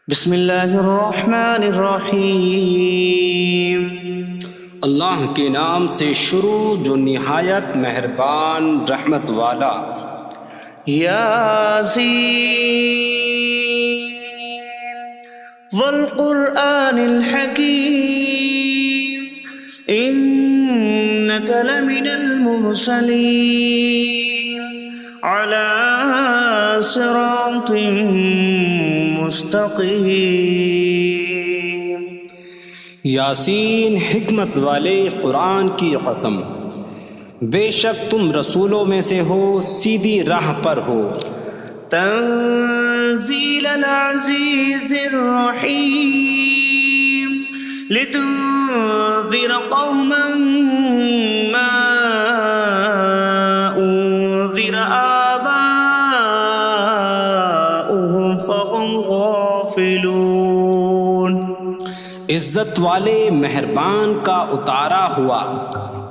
بسم اللہ الرحمن الرحیم۔ اللہ کے نام سے شروع جو نہایت مہربان رحمت والا۔ یاسین والقرآن الحکیم انک لمن المرسلین علی صراط مستقیم۔ یاسین حکمت والے قرآن کی قسم، بے شک تم رسولوں میں سے ہو، سیدھی راہ پر ہو۔ تنزیل العزیز الرحیم لتنذر قوما ما انذر آباؤهم فهم غافلون۔ عزت والے مہربان کا اتارا ہوا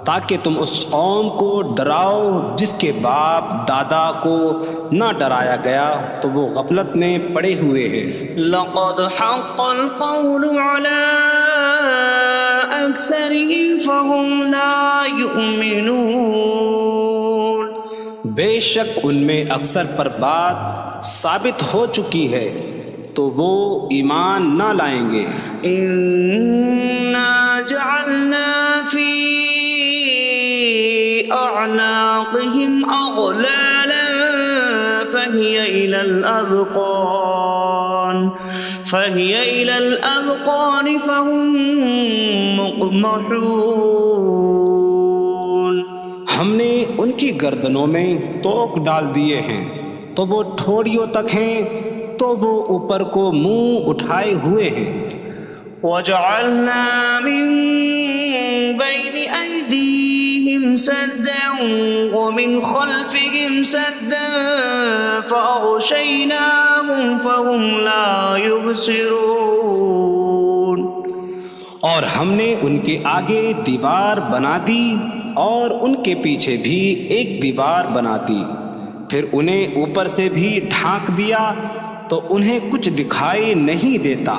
تاکہ تم اس قوم کو ڈراؤ جس کے باپ دادا کو نہ ڈرایا گیا تو وہ غفلت میں پڑے ہوئے ہیں۔ لقد حق القول على أكثرهم فهم لا يؤمنون۔ بے شک ان میں اکثر پر بات ثابت ہو چکی ہے تو وہ ایمان نہ لائیں گے۔ إنا جعلنا في أعناقهم أغلالا فهي إلى الأذقان فهم مقمحون۔ ہم نے ان کی گردنوں میں توق ڈال دیے ہیں تو وہ ٹھوڑیوں تک ہیں، تو وہ اوپر کو منہ اٹھائے ہوئے ہیں۔ وجعلنا من بين أيديهم سدا ومن خلفهم سدا فأغشيناهم فهم لا يبصرون۔ اور ہم نے ان کے آگے دیوار بنا دی اور ان کے پیچھے بھی ایک دیوار بنا دی، پھر انہیں اوپر سے بھی ڈھانک دیا تو انہیں کچھ دکھائی نہیں دیتا۔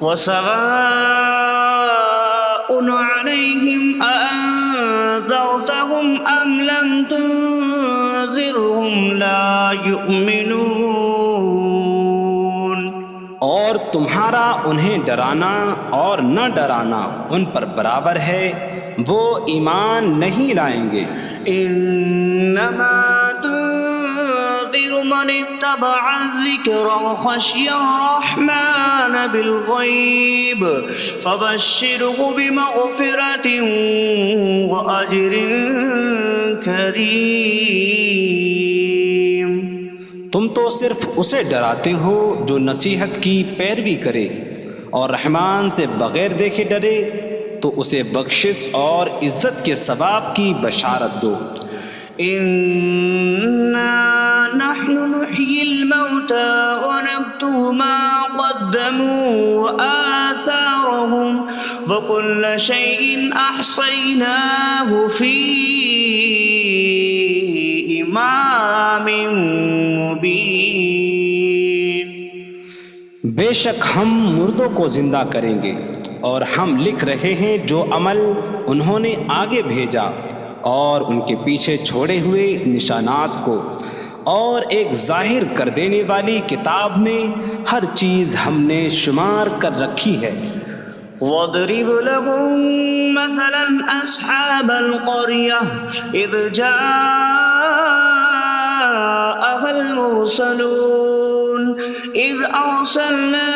وسواء عليهم أأنذرتهم أم لم تنذرهم لا يؤمنون۔ اور تمہارا انہیں ڈرانا اور نہ ڈرانا ان پر برابر ہے، وہ ایمان نہیں لائیں گے۔ انما تنذر من اتبع الذکر وخشی الرحمن بالغیب فبشره بمغفرة واجر کریم۔ تم تو صرف اسے ڈراتے ہو جو نصیحت کی پیروی کرے اور رحمان سے بغیر دیکھے ڈرے، تو اسے بخشش اور عزت کے ثواب کی بشارت دو۔ انا نحن نحيي الموتى ونكتب ما قدموا وآثارهم وكل شيء أحصيناه في إمام مبين۔ بے شک ہم مردوں کو زندہ کریں گے اور ہم لکھ رہے ہیں جو عمل انہوں نے آگے بھیجا اور ان کے پیچھے چھوڑے ہوئے نشانات کو، اور ایک ظاہر کر دینے والی کتاب میں ہر چیز ہم نے شمار کر رکھی ہے۔ وَاضْرِبْ لَهُم مَّثَلًا أَصْحَابَ الْقَرْيَةِ إِذْ جَاءَهَا الْمُرْسَلُونَ إِذْ أَرْسَلْنَا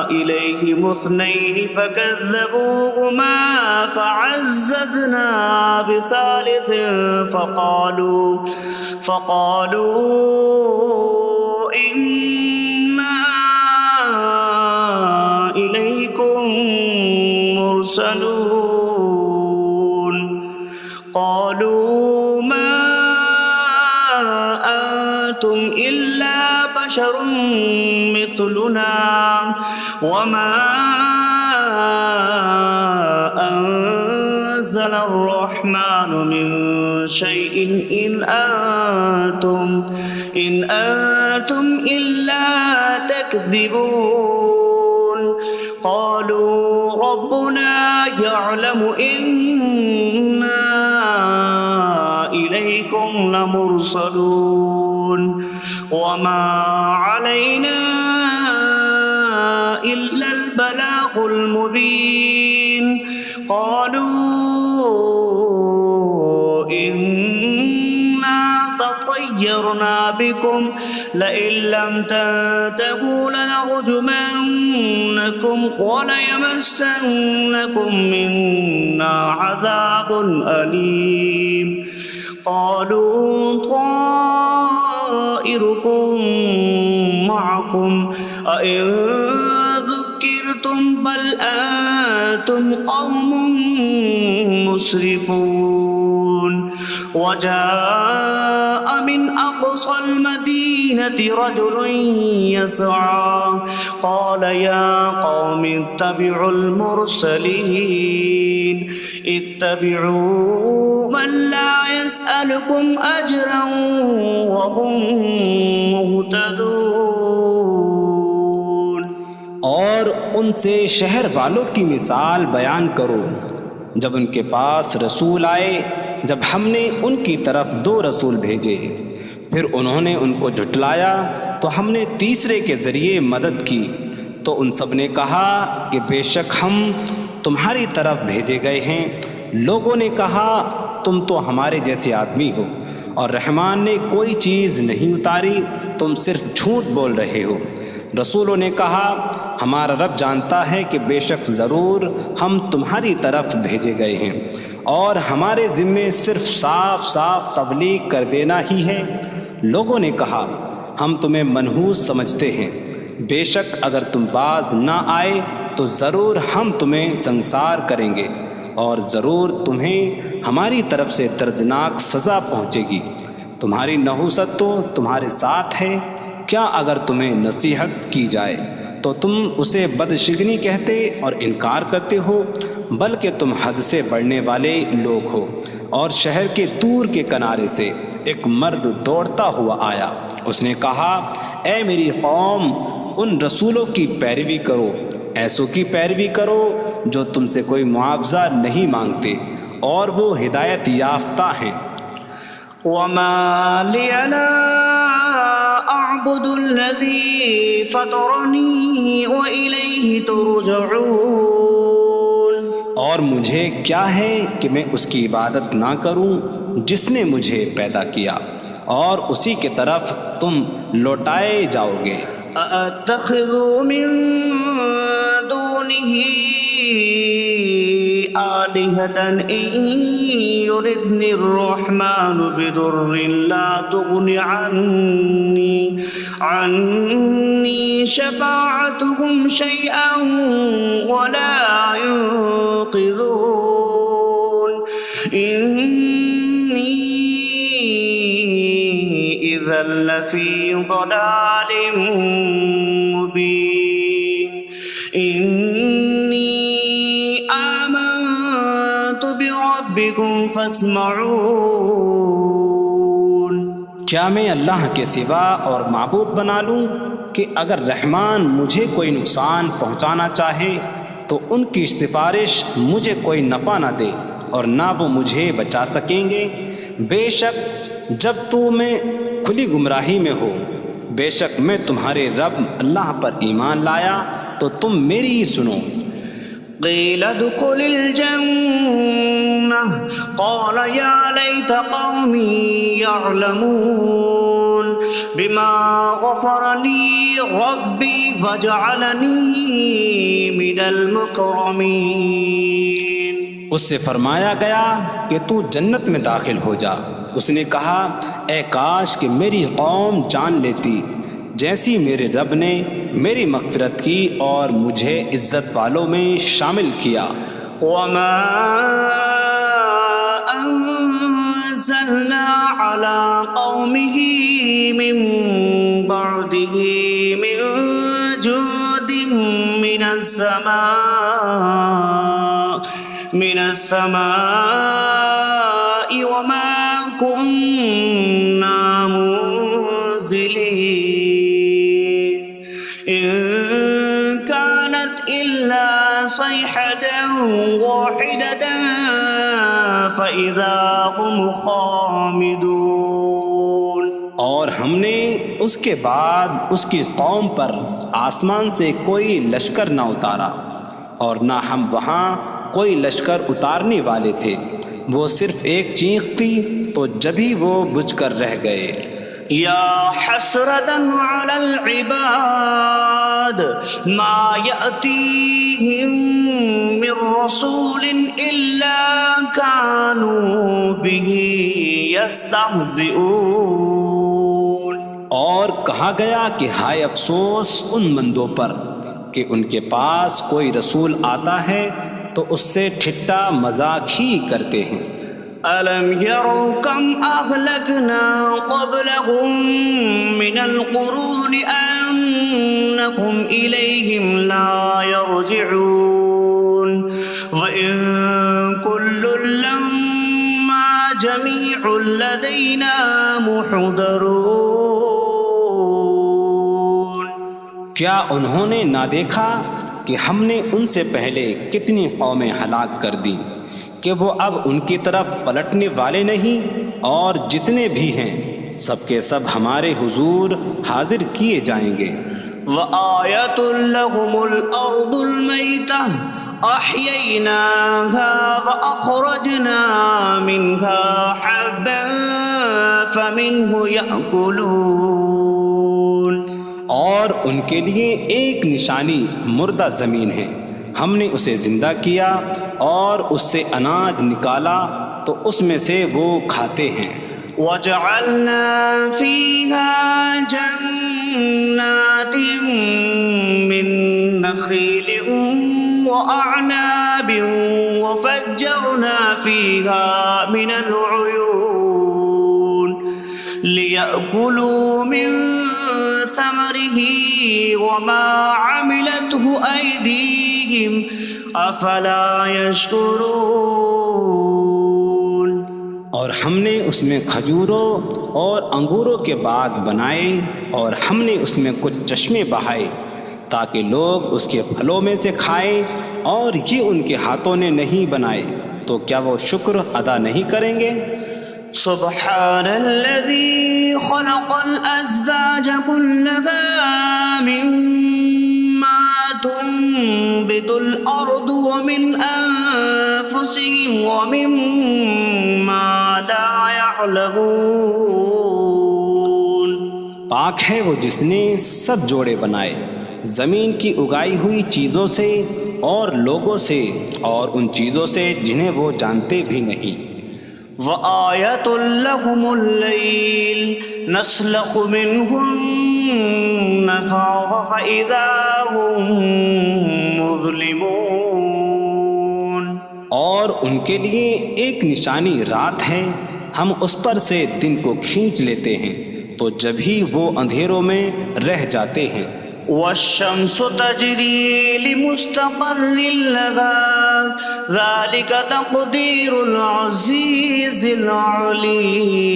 إِلَيْهِمُ اثْنَيْنِ فَكَذَّبُوهُمَا فَعَزَّزْنَا بِثَالِثٍ فَقَالُوا إِنَّا إِلَيْكُمْ مُرْسَلُونَ۔ قَالُوا مَا أَنتُمْ إِلَّا بَشَرٌ مِثْلُنَا وَمَا أَنتُمْ نزل الرحمن من شيء إن أنتم إلا تكذبون قالوا ربنا يعلم إنا إليكم لمرسلون وما علينا إلا البلاغ المبين قالوا إنا تطيرنا بكم لئن لم تنتهوا لنرجمنكم وليمسنكم منا عذاب أليم قالوا طائركم معكم أئن ذكرتم بل أنتم قوم مسرفون وجاء من أقصى المدينة رجل يسعى قال يا قوم اتبعوا المرسلين اتبعوا من لا يسألكم أجرا وهم مهتدون اور ان سے شہر والوں کی مثال بیان کرو جب ان کے پاس رسول آئے جب ہم نے ان کی طرف 2 رسول بھیجے پھر انہوں نے ان کو جھٹلایا تو ہم نے تیسرے کے ذریعے مدد کی تو ان سب نے کہا کہ بے شک ہم تمہاری طرف بھیجے گئے ہیں لوگوں نے کہا تم تو ہمارے جیسے آدمی ہو اور رحمان نے کوئی چیز نہیں اتاری تم صرف جھوٹ بول رہے ہو رسولوں نے کہا ہمارا رب جانتا ہے کہ بے شک ضرور ہم تمہاری طرف بھیجے گئے ہیں اور ہمارے ذمے صرف صاف صاف تبلیغ کر دینا ہی ہے لوگوں نے کہا ہم تمہیں منحوس سمجھتے ہیں بے شک اگر تم باز نہ آئے تو ضرور ہم تمہیں سنسار کریں گے اور ضرور تمہیں ہماری طرف سے دردناک سزا پہنچے گی تمہاری نحوست تو تمہارے ساتھ ہے کیا اگر تمہیں نصیحت کی جائے تو تم اسے بدشگنی کہتے اور انکار کرتے ہو بلکہ تم حد سے بڑھنے والے لوگ ہو اور شہر کے دور کے کنارے سے ایک مرد دوڑتا ہوا آیا اس نے کہا اے میری قوم ان رسولوں کی پیروی کرو ایسوں کی پیروی کرو جو تم سے کوئی معاوضہ نہیں مانگتے اور وہ ہدایت یافتہ ہیں وما لي لا أعبد الذي فطرني وإليه ترجعون اور مجھے کیا ہے کہ میں اس کی عبادت نہ کروں جس نے مجھے پیدا کیا اور اسی کی طرف تم لوٹائے جاؤ گے أأتخذ من دونه آلهة إن يردني الرحمن بضر لا تغن عني شفاعتهم شيئا ولا ينقذون إني إذا لفي ضلال مبين إني آمنت بربكم فاسمعون کیا میں اللہ کے سوا اور معبود بنا لوں کہ اگر رحمان مجھے کوئی نقصان پہنچانا چاہے تو ان کی سفارش مجھے کوئی نفع نہ دے اور نہ وہ مجھے بچا سکیں گے بے شک جب میں کھلی گمراہی میں ہو بے شک میں تمہارے رب اللہ پر ایمان لایا تو تم میری ہی سنو قيل ادخل الجنة قال يا ليت قومي يعلمون بما غفر لي ربي فجعلني من المكرمين اس سے فرمایا گیا کہ تو جنت میں داخل ہو جا اس نے کہا اے کاش کہ میری قوم جان لیتی جیسی میرے رب نے میری مغفرت کی اور مجھے عزت والوں میں شامل کیا وما أنزلنا على قومه من بعده من جود من السماء من السماء وما كنا منزلين إن كانت إلا صيحة واحدة فإذا هم خامدون۔ اور ہم نے اس کے بعد اس کی قوم پر آسمان سے کوئی لشکر نہ اتارا، اور نہ ہم وہاں کوئی لشکر اتارنے والے تھے، وہ صرف ایک چیخ تھی تو جبھی وہ بجھ کر رہ گئے۔ یا حسرة على العباد ما يأتيهم من رسول إلا كانوا به يستهزئون۔ اور کہا گیا کہ ہائے افسوس ان بندوں پر کہ ان کے پاس کوئی رسول آتا ہے تو اس سے ٹھٹا مذاق ہی کرتے ہیں۔ أَلَمْ يَرَوْا كَمْ أَهْلَكْنَا قَبْلَهُمْ مِنَ الْقُرُونِ أَنَّكُمْ إِلَيْهِمْ لَا يَرْجِعُونَ وَإِن كُلٌّ لَّمَّا جَمِيعٌ لَّدَيْنَا مُحْضَرُونَ۔ کیا انہوں نے نہ دیکھا کہ ہم نے ان سے پہلے کتنی قومیں ہلاک کر دیں کہ وہ اب ان کی طرف پلٹنے والے نہیں، اور جتنے بھی ہیں سب کے سب ہمارے حضور حاضر کیے جائیں گے۔ وَآيَةٌ لَّهُمُ الْأَرْضُ الْمَيْتَةُ أَحْيَيْنَاهَا وَأَخْرَجْنَا مِنْهَا حَبًّا فَمِنْهُ يَأْكُلُونَ۔ اور ان کے لیے ایک نشانی مردہ زمین ہے، ہم نے اسے زندہ کیا اور اس سے اناج نکالا تو اس میں سے وہ کھاتے ہیں۔ وَجَعَلْنَا فِيهَا جَنَّاتٍ مِّن نَّخِيلٍ وَأَعْنَابٍ وَفَجَّرْنَا فِيهَا مِنَ الْعُيُونِ لِيَأْكُلُوا مِن ثَمَرِهِ وَمَا عَمِلَتْهُ أَيْدِيهِمْ أَفَلَا يَشْكُرُونَ۔ اور ہم نے اس میں کھجوروں اور انگوروں کے باغ بنائے، اور ہم نے اس میں کچھ چشمے بہائے تاکہ لوگ اس کے پھلوں میں سے کھائیں، اور یہ ان کے ہاتھوں نے نہیں بنائے، تو کیا وہ شکر ادا نہیں کریں گے؟ سبحان الذي خلق الأزواج كلها مما تنبت الأرض ومن أنفسهم ومما لا يعلمون۔ پاک ہے وہ جس نے سب جوڑے بنائے زمین کی اگائی ہوئی چیزوں سے اور لوگوں سے اور ان چیزوں سے جنہیں وہ جانتے بھی نہیں۔ وَآيَةٌ لَّهُمُ اللَّيْلُ نَسْلَخُ مِنْهُ النَّهَارَ فَإِذَا هُم مُظْلِمُونَ۔ اور ان کے لیے ایک نشانی رات ہے، ہم اس پر سے دن کو کھینچ لیتے ہیں تو جبھی وہ اندھیروں میں رہ جاتے ہیں۔ وَالشَّمْسُ تَجْرِي لِمُسْتَقَرٍّ لَّهَا ذَلِكَ تَقْدِيرُ الْعَزِيزِ الْعَلِيمِ۔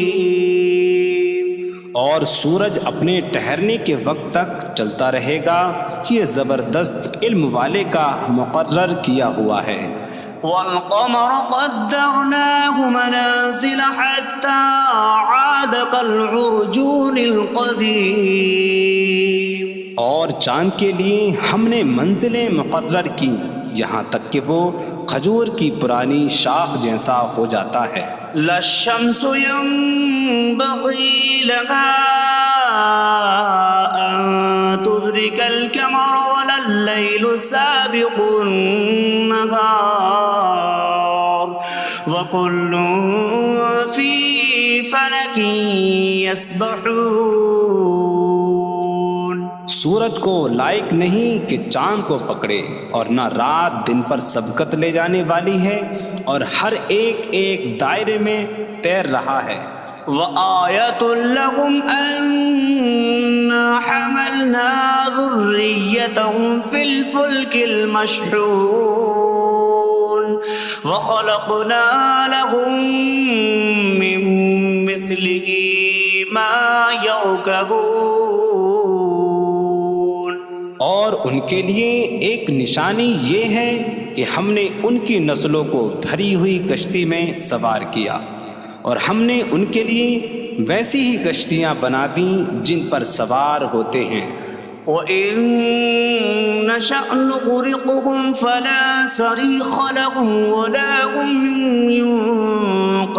اور سورج اپنے ٹھہرنے کے وقت تک چلتا رہے گا، یہ زبردست علم والے کا مقرر کیا ہوا ہے۔ وَالْقَمَرَ قَدَّرْنَاهُ مَنَازِلَ حَتَّى عَادَ كَالْعُرْجُونِ الْقَدِيمِ۔ اور چاند کے لیے ہم نے منزلیں مقرر کی یہاں تک کہ وہ کھجور کی پرانی شاخ جیسا ہو جاتا ہے۔ لا الشمس ينبغي لها أن تدرك القمر ولا الليل سابق النهار وكل في فلك يسبحون۔ سورج کو لائق نہیں کہ چاند کو پکڑے، اور نہ رات دن پر سبقت لے جانے والی ہے، اور ہر ایک ایک دائرے میں تیر رہا ہے۔ وَآيَةٌ لَّهُمْ أَنَّا حَمَلْنَا ذُرِّيَّتَهُمْ فِي الْفُلْكِ الْمَشْحُونِ۔ وخلقنا لهم من مثله ما يركبون. اور ان کے لیے ایک نشانی یہ ہے کہ ہم نے ان کی نسلوں کو بھری ہوئی کشتی میں سوار کیا، اور ہم نے ان کے لیے ویسی ہی کشتیاں بنا دیں جن پر سوار ہوتے ہیں. وَإِن نَّشَأْ نُغْرِقْهُمْ فَلَا صَرِيخَ لَهُمْ وَلَا هُمْ يُنقَذُونَ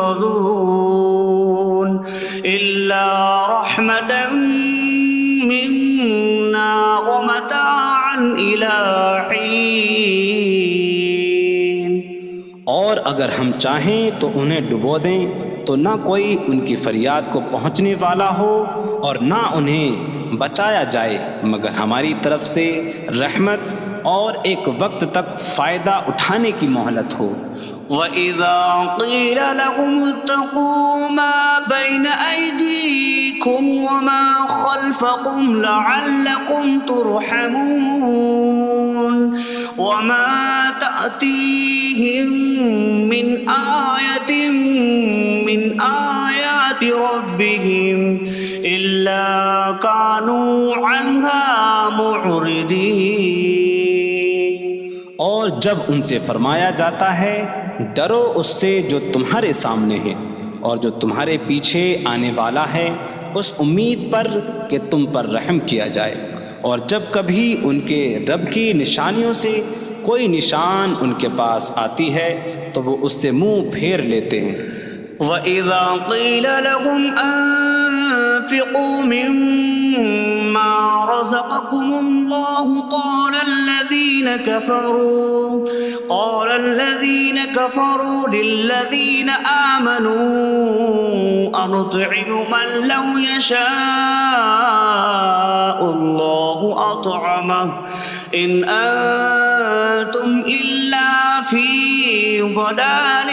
إِلَّا رَحْمَةً مِّنَّا وَمَتَاعًا إِلَىٰ حِينٍ. اور اگر ہم چاہیں تو انہیں ڈبو دیں تو نہ کوئی ان کی فریاد کو پہنچنے والا ہو اور نہ انہیں بچایا جائے مگر ہماری طرف سے رحمت اور ایک وقت تک فائدہ اٹھانے کی مہلت ہو. وَإِذَا قِيلَ لَهُمُ اتَّقُوا مَا بَيْنَ أَيْدِيكُمْ وَمَا خَلْفَكُمْ لَعَلَّكُمْ تُرْحَمُونَ وَمَا تَأْتِيهِم مِّنْ آيَةٍ مِّنْ آيَاتِ رَبِّهِمْ إِلَّا كَانُوا عَنْهَا مُعْرِضِينَ. اور جب ان سے فرمایا جاتا ہے ڈرو اس سے جو تمہارے سامنے ہے اور جو تمہارے پیچھے آنے والا ہے، اس امید پر کہ تم پر رحم کیا جائے، اور جب کبھی ان کے رب کی نشانیوں سے کوئی نشان ان کے پاس آتی ہے تو وہ اس سے منہ پھیر لیتے ہیں. وَإِذَا قِيلَ لَهُمْ أَنفِقُوا مِمَّا رَزَقَكُمُ اللَّهُ قَالَ الَّذِينَ كَفَرُوا لِلَّذِينَ آمَنُوا أَنُطْعِمُ مَن لَّوْ يَشَاءُ اللَّهُ أَطْعَمَهُ إِنْ أَنتُمْ إِلَّا فِي ضَلَالٍ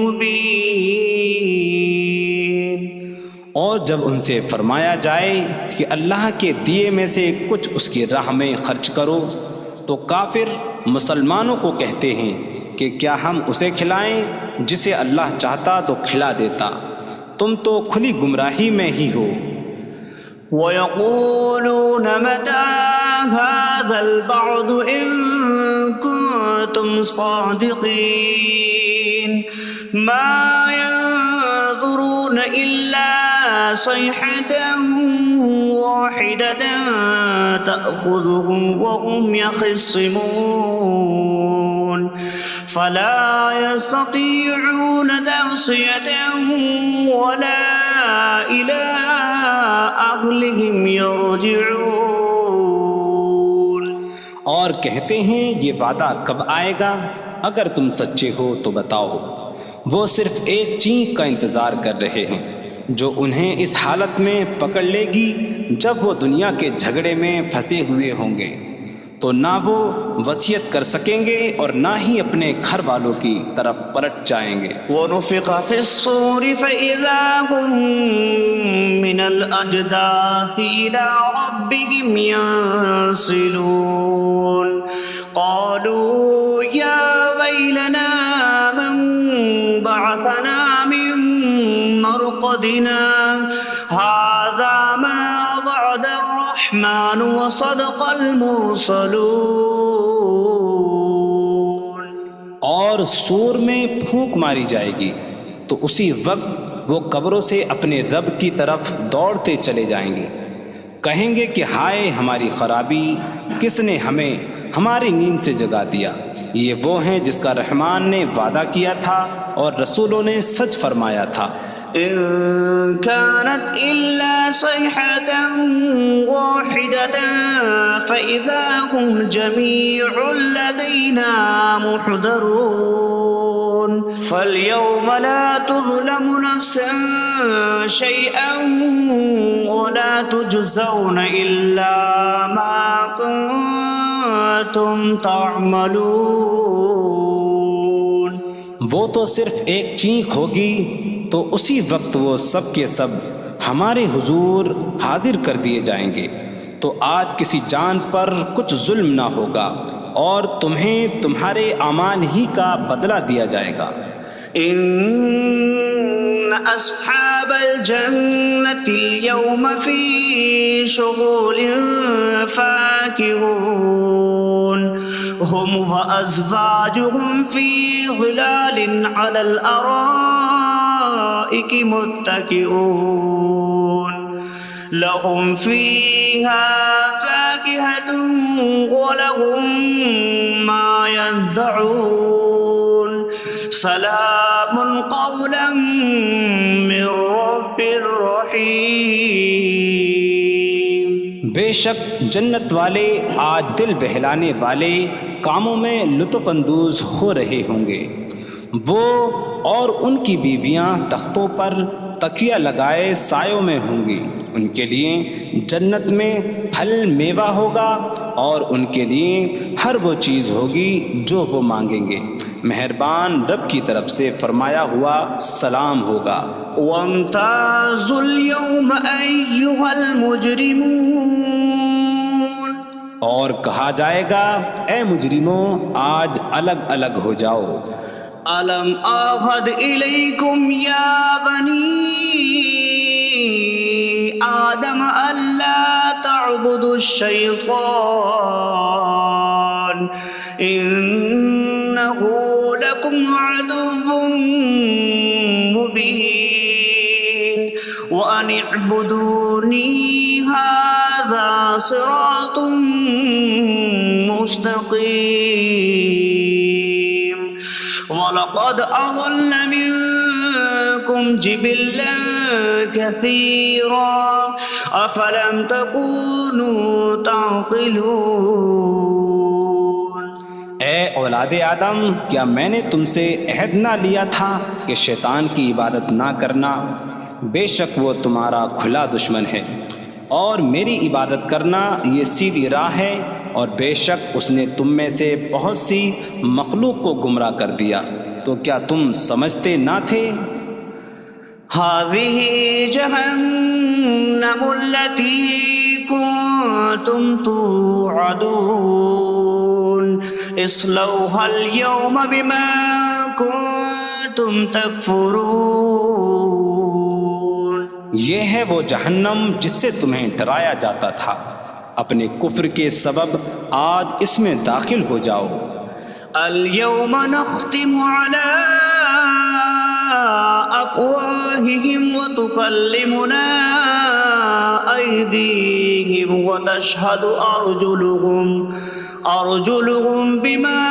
مبین. اور جب ان سے فرمایا جائے کہ اللہ کے دیے میں سے کچھ اس کی راہ میں خرچ کرو تو کافر مسلمانوں کو کہتے ہیں کہ کیا ہم اسے کھلائیں جسے اللہ چاہتا تو کھلا دیتا، تم تو کھلی گمراہی میں ہی ہو. وَيَقُولُونَ مَتَىٰ هَٰذَا الْوَعْدُ إِن كُنتُمْ صَادِقِينَ مَا يَنظُرُونَ إِلَّا صَيْحَةً وَاحِدَةً تَأْخُذُهُمْ وَهُمْ يَخِصِّمُونَ فَلَا يَسْتَطِيعُونَ تَوْصِيَةً وَلَا إِلَىٰ أَهْلِهِمْ يَرْجِعُونَ. اور کہتے ہیں یہ وعدہ کب آئے گا؟ اگر تم سچے ہو تو بتاؤ. وہ صرف ایک چینک کا انتظار کر رہے ہیں جو انہیں اس حالت میں پکڑ لے گی جب وہ دنیا کے جھگڑے میں پھنسے ہوئے ہوں گے، تو نہ وہ وصیت کر سکیں گے اور نہ ہی اپنے گھر والوں کی طرف پلٹ جائیں گے. وَنُفِخَ فِي الصُّورِ فَإِذَا هُم مِّنَ الْأَجْدَاثِ إِلَىٰ رَبِّهِمْ يَنسِلُونَ قَالُوا يَا وَيْلَنَا مَن بَعَثَنَا مِن مَّرْقَدِنَا هَٰذَا مَا وَعَدَ الرَّحْمَٰنُ وَصَدَقَ الْمُرْسَلُونَ. اور سور میں پھونک ماری جائے گی تو اسی وقت وہ قبروں سے اپنے رب کی طرف دوڑتے چلے جائیں گے، کہیں گے کہ ہائے ہماری خرابی، کس نے ہمیں ہماری نیند سے جگا دیا. یہ وہ ہیں جس کا رحمان نے وعدہ کیا تھا اور رسولوں نے سچ فرمایا تھا. إن كانت إلا صيحة واحدة فإذا هم جميع لدينا محضرون. فاليوم لا تظلم نفس شيئا ولا تجزون إلا ما كنتم تعملون. وہ تو صرف ایک چینک ہوگی تو اسی وقت وہ سب کے سب ہمارے حضور حاضر کر دیے جائیں گے، تو آج کسی جان پر کچھ ظلم نہ ہوگا اور تمہیں تمہارے اعمال ہی کا بدلہ دیا جائے گا۔ إن أصحاب الجنة اليوم في شغل فاكهون هم وأزواجهم في ظلال على الأرائك متكئون لهم فيها فاكهة ولهم ما يدعون سلام قولا من رب رحیم۔ بے شک جنت والے آج دل بہلانے والے کاموں میں لطف اندوز ہو رہے ہوں گے۔ وہ اور ان کی بیویاں تختوں پر تکیہ لگائے سایوں میں ہوں گی۔ ان کے لیے جنت میں پھل میوہ ہوگا اور ان کے لیے ہر وہ چیز ہوگی جو وہ مانگیں گے۔ مہربان رب کی طرف سے فرمایا ہوا سلام ہوگا۔ وامتازوا اليوم أيها المجرمون، اور کہا جائے گا اے مجرموں آج الگ الگ ہو جاؤ۔ ألم أعهد إليكم يا بني آدم ألا تعبدوا الشيطان إنه لكم عدو مبين وأن اعبدوني هذا صراط مستقيم وَلَقَدْ أَضَلَّ مِنكُمْ جِبِلًّا كَثِيرًا أَفَلَمْ تَكُونُوا تَعْقِلُونَ۔ اے اولاد آدم، کیا میں نے تم سے عہد نہ لیا تھا کہ شیطان کی عبادت نہ کرنا؟ بے شک وہ تمہارا کھلا دشمن ہے، اور میری عبادت کرنا یہ سیدھی راہ ہے، اور بے شک اس نے تم میں سے بہت سی مخلوق کو گمراہ کر دیا، تو کیا تم سمجھتے نہ تھے؟ هذه جهنم التي كنتم توعدون اصلوها اليوم بما كنتم تكفرون۔ یہ ہے وہ جہنم جس سے تمہیں ڈرایا جاتا تھا، اپنے کفر کے سبب آج اس میں داخل ہو جاؤ۔ اليوم نختم على أفواههم وتكلمنا أيديهم وتشهد أرجلهم بما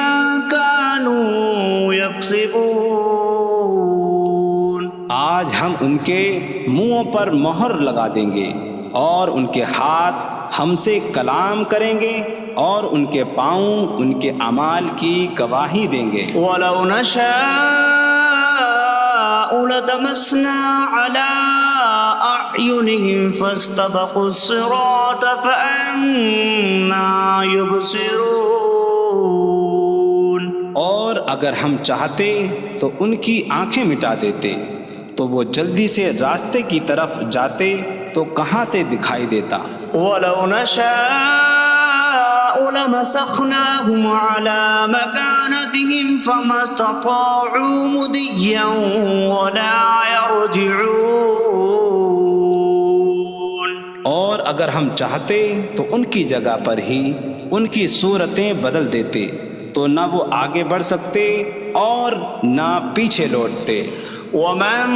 كانوا يكسبون۔ آج ہم ان کے منہوں پر مہر لگا دیں گے، اور ان کے ہاتھ ہم سے کلام کریں گے، اور ان کے پاؤں ان کے اعمال کی گواہی دیں گے۔ وَلَوْ نَشَاءُ لَطَمَسْنَا عَلَىٰ أَعْيُنِهِمْ فَاسْتَبَقُوا الصِّرَاطَ فَأَنَّىٰ يُبْصِرُونَ۔ اور اگر ہم چاہتے تو ان کی آنکھیں مٹا دیتے، تو وہ جلدی سے راستے کی طرف جاتے تو کہاں سے دکھائی دیتا۔ وَلَوْ نَشَاءُ لَمَسَخْنَاهُمْ عَلَىٰ مَكَانَتِهِمْ فَمَا اسْتَطَاعُوا مُضِيًّا وَلَا يَرْجِعُونَ۔ اور اگر ہم چاہتے تو ان کی جگہ پر ہی ان کی صورتیں بدل دیتے، تو نہ وہ آگے بڑھ سکتے اور نہ پیچھے لوٹتے۔ وَمَن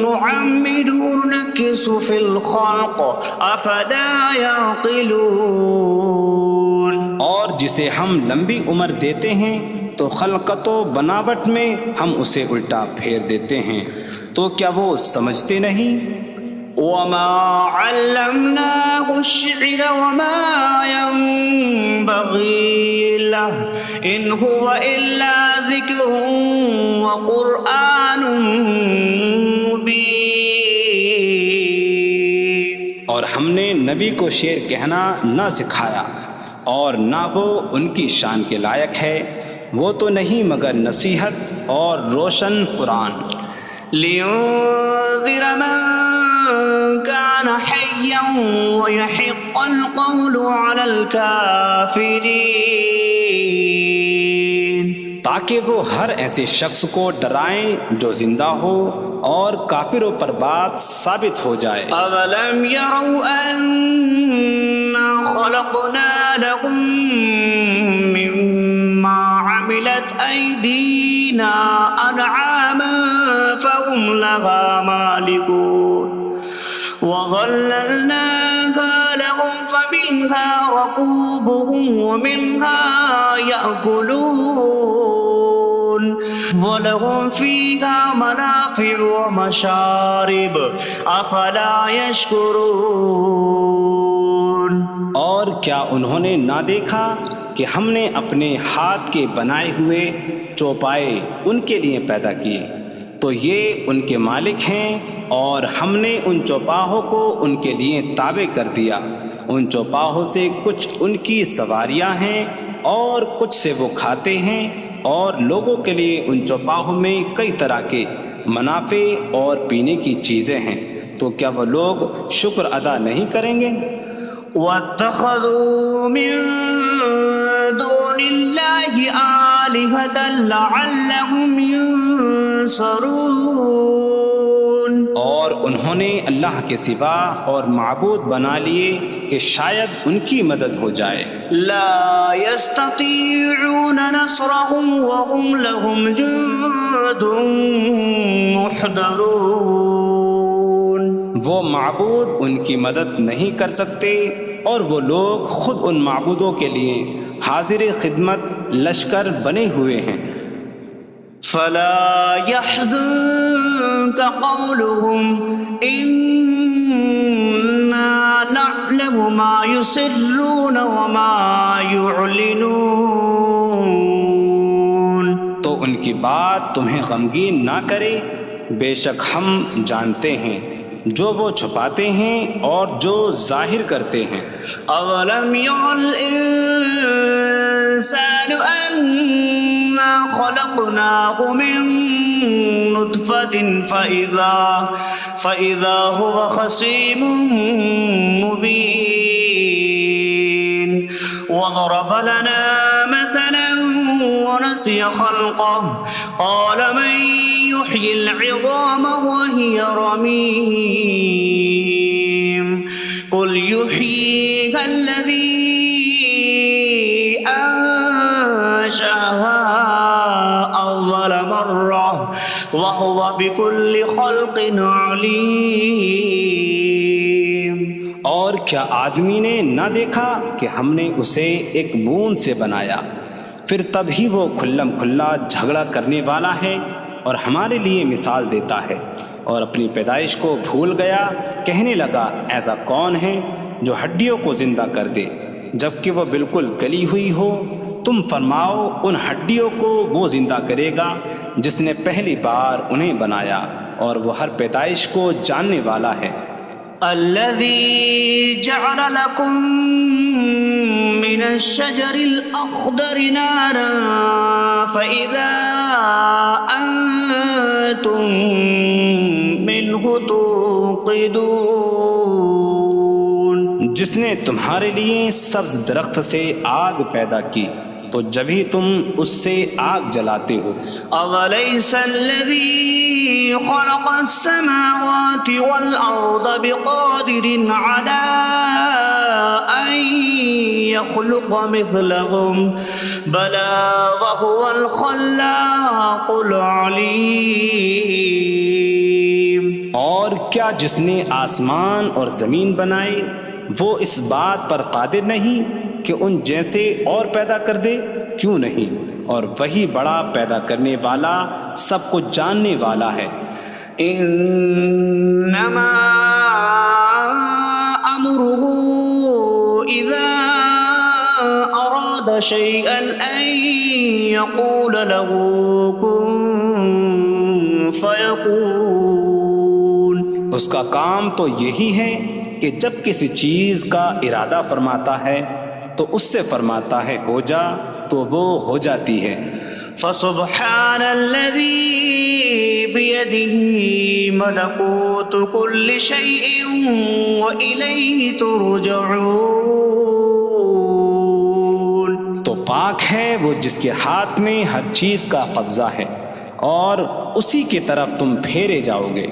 نُّعَمِّرْهُ نُنَكِّسْهُ فِي الْخَلْقِ أَفَلَا يَعْقِلُونَ۔ اور جسے ہم لمبی عمر دیتے ہیں تو خلقت و بناوٹ میں ہم اسے الٹا پھیر دیتے ہیں، تو کیا وہ سمجھتے نہیں؟ وَمَا عَلَّمْنَاهُ الشِّعْرَ وَمَا يَنبَغِي لَهُ إِنْ هُوَ إِلَّا ذِكْرٌ وَقُرْآنٌ مُّبِينٌ۔ اور ہم نے نبی کو شعر کہنا نہ سکھایا، اور نہ وہ ان کی شان کے لائق ہے، وہ تو نہیں مگر نصیحت اور روشن قرآن۔ لِيُنذِرَ مَن كَانَ حَيًّا حيا ويحق القول على الكافرين تاکہ وہ ہر ایسے شخص کو ڈرائیں جو زندہ ہو اور کافروں پر بات ثابت ہو جائے۔ أولم يروا أنا خلقنا لهم مما عملت أيدينا أنعاما فهم لها مالكون وظللناها لهم فمنها ركوبهم ومنها يأكلون وَلَهُمْ فِيهَا مَنَافِعُ وَمَشَارِبُ أَفَلَا يَشْكُرُونَ۔ اور کیا انہوں نے نہ دیکھا کہ ہم نے اپنے ہاتھ کے بنائے ہوئے چوپائے ان کے لیے پیدا کیے، تو یہ ان کے مالک ہیں، اور ہم نے ان چوپاہوں کو ان کے لیے تابع کر دیا۔ ان چوپاہوں سے کچھ ان کی سواریاں ہیں اور کچھ سے وہ کھاتے ہیں، اور لوگوں کے لیے ان چوپاہوں میں کئی طرح کے منافع اور پینے کی چیزیں ہیں، تو کیا وہ لوگ شکر ادا نہیں کریں گے؟ وَاتَّخَذُوا مِن دُونِ اللَّهِ آلِهَةً لَعَلَّهُمْ يُنصَرُونَ۔ اور انہوں نے اللہ کے سوا اور معبود بنا لیے کہ شاید ان کی مدد ہو جائے۔ لا يستطيعون نصرهم وهم لهم جند محضرون۔ وہ معبود ان کی مدد نہیں کر سکتے، اور وہ لوگ خود ان معبودوں کے لیے حاضر خدمت لشکر بنے ہوئے ہیں۔ فلا يحزنك قولهم إنا نعلم ما يسرون وما يعلنون۔ تو ان کی بات تمہیں غمگین نہ کرے، بے شک ہم جانتے ہیں جو وہ چھپاتے ہیں اور جو ظاہر کرتے ہیں۔ اولم ير الانسان انا خلقناه من نطفة فإذا هو خصيم مبين وضرب لنا مثلا ونسي خلقه قال من يحيي العظام وهي رميم قل يحييها الذي أنشأها أول مرة وهو بكل خلق عليم۔ اور کیا آدمی نے نہ دیکھا کہ ہم نے اسے ایک بوند سے بنایا، پھر تب ہی وہ کھلم کھلا جھگڑا کرنے والا ہے اور ہمارے لیے مثال دیتا ہے، اور اپنی پیدائش کو بھول گیا، کہنے لگا ایسا کون ہے جو ہڈیوں کو زندہ کر دے جبکہ وہ بالکل گلی ہوئی ہو؟ تم فرماؤ ان ہڈیوں کو وہ زندہ کرے گا جس نے پہلی بار انہیں بنایا، اور وہ ہر پیدائش کو جاننے والا ہے۔ الذي جعل لكم من الشجر الأخضر نارا فإذا أنتم منه توقدون۔ جس نے تمہارے لیے سبز درخت سے آگ پیدا کی تو جبھی تم اس سے آگ جلاتے ہو۔ أَوَلَيْسَ الَّذِي خَلَقَ السَّمَاوَاتِ وَالْأَرْضَ بِقَادِرٍ عَلَىٰ أَن يَخْلُقَ مِثْلَهُم بَلَىٰ وَهُوَ الْخَلَّاقُ الْعَلِيمُ۔ اور کیا جس نے آسمان اور زمین بنائے وہ اس بات پر قادر نہیں کہ ان جیسے اور پیدا کر دے؟ کیوں نہیں، اور وہی بڑا پیدا کرنے والا سب کچھ جاننے والا ہے۔ انما امره اذا اراد شيئا ان يقول له كن فيكون۔ اس کا کام تو یہی ہے کہ جب کسی چیز کا ارادہ فرماتا ہے تو اس سے فرماتا ہے ہو جا، تو وہ ہو جاتی ہے۔ فسبحان الذي بيده ملكوت كل شيء وإليه ترجعون. تو پاک ہے وہ جس کے ہاتھ میں ہر چیز کا قبضہ ہے اور اسی کی طرف تم پھیرے جاؤ گے.